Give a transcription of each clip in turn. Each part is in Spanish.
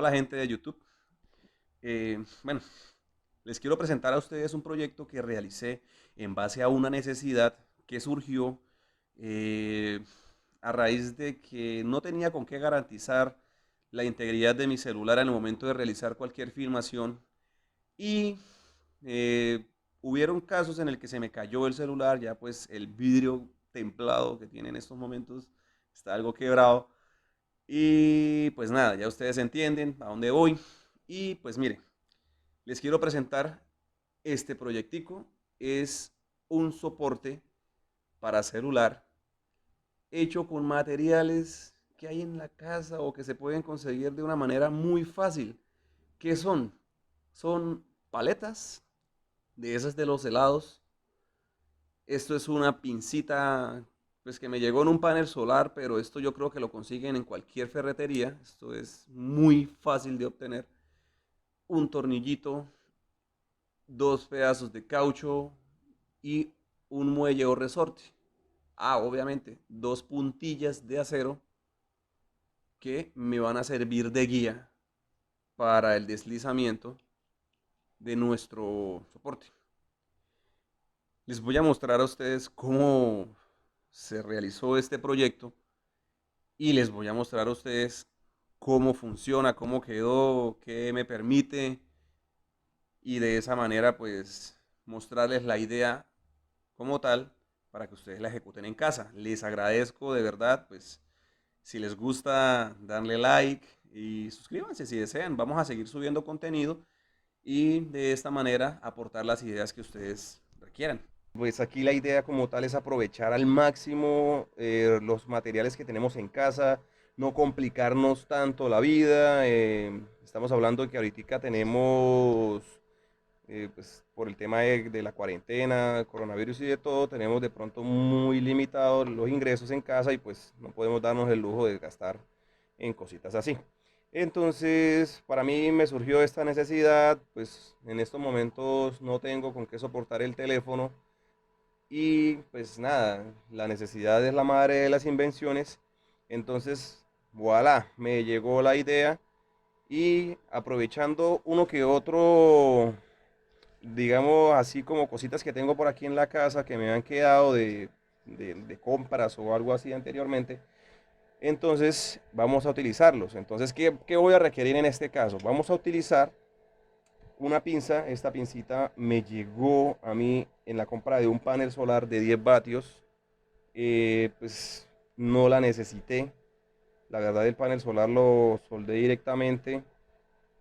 Hola gente de YouTube. Bueno, les quiero presentar a ustedes un proyecto que realicé en base a una necesidad que surgió eh, a raíz de que no tenía con qué garantizar la integridad de mi celular en el momento de realizar cualquier filmación y eh, hubieron casos en el que se me cayó el celular, ya pues el vidrio templado que tiene en estos momentos está algo quebrado. Y pues nada, ya ustedes entienden a dónde voy. Y pues mire, les quiero presentar este proyectico. Es un soporte para celular hecho con materiales que hay en la casa o que se pueden conseguir de una manera muy fácil. ¿Qué son? Son paletas, de esas de los helados. Esto es una pincita, pues que me llegó en un panel solar, pero esto yo creo que lo consiguen en cualquier ferretería. Esto es muy fácil de obtener. Un tornillito, dos pedazos de caucho y un muelle o resorte. Ah, obviamente, dos puntillas de acero que me van a servir de guía para el deslizamiento de nuestro soporte. Les voy a mostrar a ustedes cómo se realizó este proyecto y les voy a mostrar a ustedes cómo funciona, cómo quedó, qué me permite y de esa manera pues mostrarles la idea como tal para que ustedes la ejecuten en casa. Les agradezco de verdad, pues si les gusta darle like y suscríbanse si desean. Vamos a seguir subiendo contenido y de esta manera aportar las ideas que ustedes requieran. Pues aquí la idea como tal es aprovechar al máximo los materiales que tenemos en casa, no complicarnos tanto la vida. Estamos hablando de que ahorita tenemos, pues por el tema de la cuarentena, coronavirus y de todo, tenemos de pronto muy limitados los ingresos en casa y pues no podemos darnos el lujo de gastar en cositas así. Entonces, para mí me surgió esta necesidad, pues en estos momentos no tengo con qué soportar el teléfono y pues nada, la necesidad es la madre de las invenciones. Entonces, voilà, me llegó la idea y aprovechando uno que otro, digamos así como cositas que tengo por aquí en la casa que me han quedado de compras o algo así anteriormente, entonces vamos a utilizarlos. Entonces, ¿qué voy a requerir en este caso? Vamos a utilizar una pinza. Esta pincita me llegó a mí en la compra de un panel solar de 10 vatios. Pues no la necesité. La verdad, el panel solar lo soldé directamente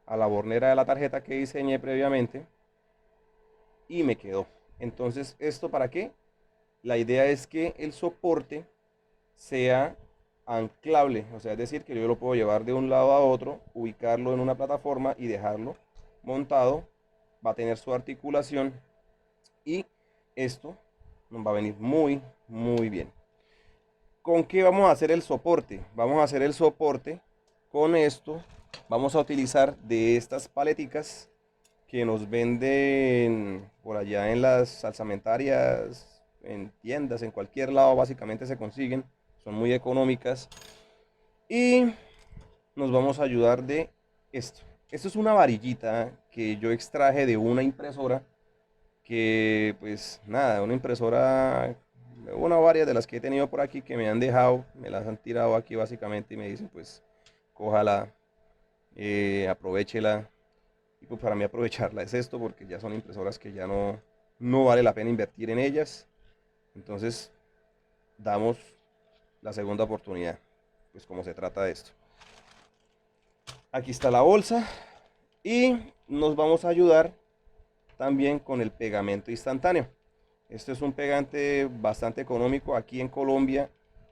a la bornera de la tarjeta que diseñé previamente y me quedó. Entonces, ¿esto para qué? La idea es que el soporte sea anclable, o sea, es decir, que yo lo puedo llevar de un lado a otro, ubicarlo en una plataforma y dejarlo montado, va a tener su articulación y esto nos va a venir muy bien. ¿Con qué vamos a hacer el soporte? Vamos a hacer el soporte con esto. Vamos a utilizar de estas paleticas que nos venden por allá en las salsamentarias, en tiendas, en cualquier lado básicamente se consiguen. Son muy económicas. Y nos vamos a ayudar de esto. Esto es una varillita que yo extraje de una impresora que pues nada, una impresora, una varias de las que he tenido por aquí que me han dejado, me las han tirado aquí básicamente y me dicen pues cójala, aprovéchela. Y pues para mí aprovecharla es esto porque ya son impresoras que ya no vale la pena invertir en ellas. Entonces damos la segunda oportunidad, pues como se trata de esto. Aquí está la bolsa y nos vamos a ayudar también con el pegamento instantáneo. Este es un pegante bastante económico aquí en Colombia.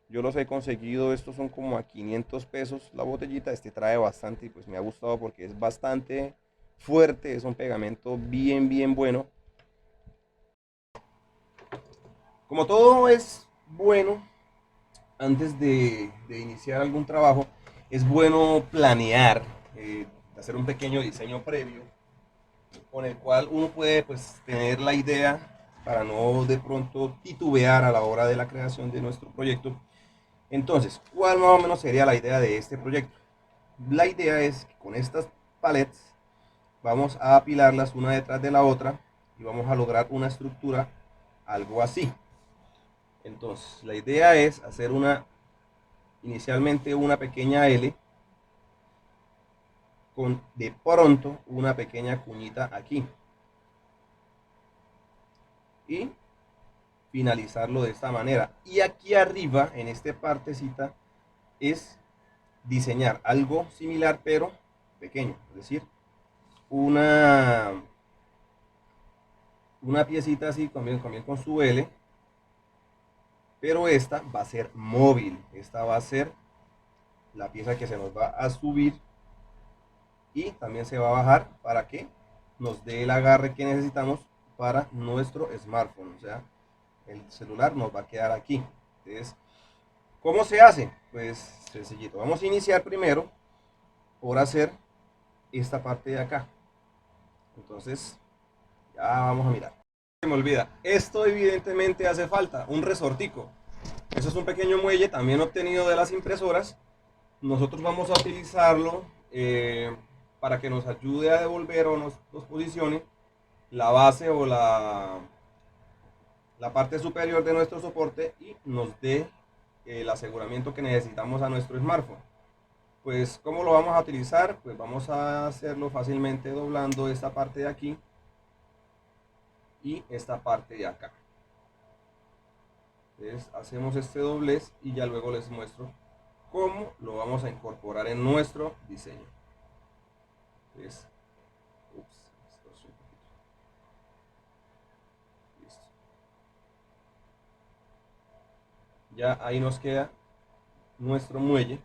Yo los he conseguido, estos son como a 500 pesos la botellita. Este trae bastante y pues me ha gustado porque es bastante fuerte. Es un pegamento bien bueno. Como todo es bueno, antes de iniciar algún trabajo, es bueno planear, hacer un pequeño diseño previo con el cual uno puede pues tener la idea para no de pronto titubear a la hora de la creación de nuestro proyecto. Entonces, ¿cuál más o menos sería la idea de este proyecto? La idea es que con estas palets vamos a apilarlas una detrás de la otra y vamos a lograr una estructura algo así. Entonces la idea es hacer inicialmente una pequeña L con de pronto una pequeña cuñita aquí y finalizarlo de esta manera. Y aquí arriba en esta partecita es diseñar algo similar pero pequeño, es decir, una piecita así también con su L, pero esta va a ser móvil, esta va a ser la pieza que se nos va a subir y también se va a bajar para que nos dé el agarre que necesitamos para nuestro smartphone, o sea, el celular nos va a quedar aquí. Entonces, ¿cómo se hace? Pues sencillito, vamos a iniciar primero por hacer esta parte de acá. Entonces, ya vamos a mirar. Se me olvida, esto evidentemente hace falta, un resortico. Eso es un pequeño muelle también obtenido de las impresoras. Nosotros vamos a utilizarlo para que nos ayude a devolver o nos posicione la base o la parte superior de nuestro soporte y nos dé el aseguramiento que necesitamos a nuestro smartphone. Pues, ¿cómo lo vamos a utilizar? Pues vamos a hacerlo fácilmente doblando esta parte de aquí y esta parte de acá. Entonces hacemos este doblez y ya luego les muestro cómo lo vamos a incorporar en nuestro diseño. Entonces, listo. Ya ahí nos queda nuestro muelle.